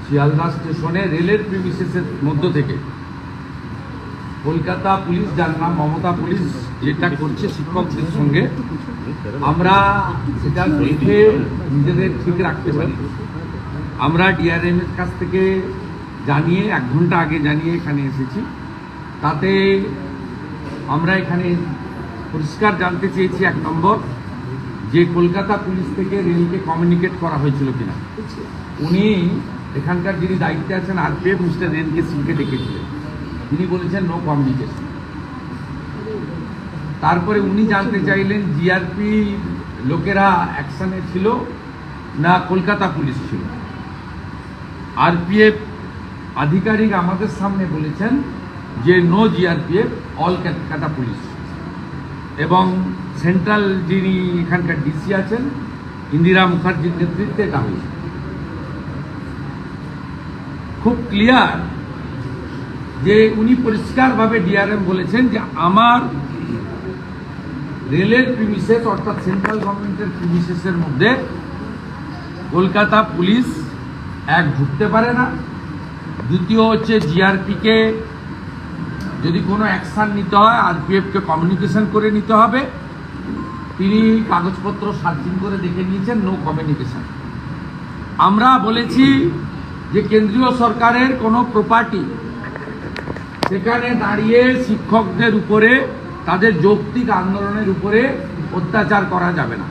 শিয়ালদা স্টেশনে রেলের প্রিমিসেসের মধ্য থেকে কলকাতা পুলিশ, যার নাম মমতা পুলিশ, যেটা করছে শিক্ষকদের সঙ্গে, আমরা সেটা দেখে নিজেদের ঠিক রাখতে পারি। আমরা ডিআরএম এর কাছ থেকে জানিয়ে 1 ঘন্টা আগে জানিয়ে এখানে এসেছি। তাতে আমরা এখানে পরিষ্কার জানতে চেয়েছি 1 নম্বর, যে কলকাতা পুলিশ থেকে রেলকে কমিউনিকেট করা হয়েছিল কিনা। উনি এখানকার যিনি দায়িত্বে আছেন আরপিএফ মিস্টার রেনকে সিংকে ডেকেছিলেন, তিনি বলেছেন নো কমিউনিকেশন। তারপরে উনি জানতে চাইলেন জিআরপি লোকেরা অ্যাকশনে ছিল না কলকাতা পুলিশ ছিল। আরপিএফ আধিকারিক আমাদের সামনে বলেছেন যে no GRPF, all Kolkata police. এবং সেন্ট্রাল যিনি এখানকার ডিসি আছেন ইন্দিরা মুখার্জির নেতৃত্বে এটা হয়েছে। খুব ক্লিয়ার যে উনি পরিষ্কারভাবে ডিআরএম বলেছেন যে আমার রেলের প্রিমিসেস অর্থাৎ সেন্ট্রাল গভর্নমেন্টের প্রিমিসেসের মধ্যে কলকাতা পুলিশ এক ঢুকতে পারে না। দ্বিতীয় হচ্ছে জিআরপিকে যদি কোনো অ্যাকশান নিতে হয় আরপিএফকে কমিউনিকেশন করে নিতে হবে। তিনি কাগজপত্র সার্চিং করে দেখে নিয়েছেন, নো কমিউনিকেশন। আমরা বলেছি যে কেন্দ্রীয় সরকারের কোনো প্রপার্টি সেখানে দাঁড়িয়ে শিক্ষকদের উপরে, তাদের যৌক্তিক আন্দোলনের উপরে অত্যাচার করা যাবে না।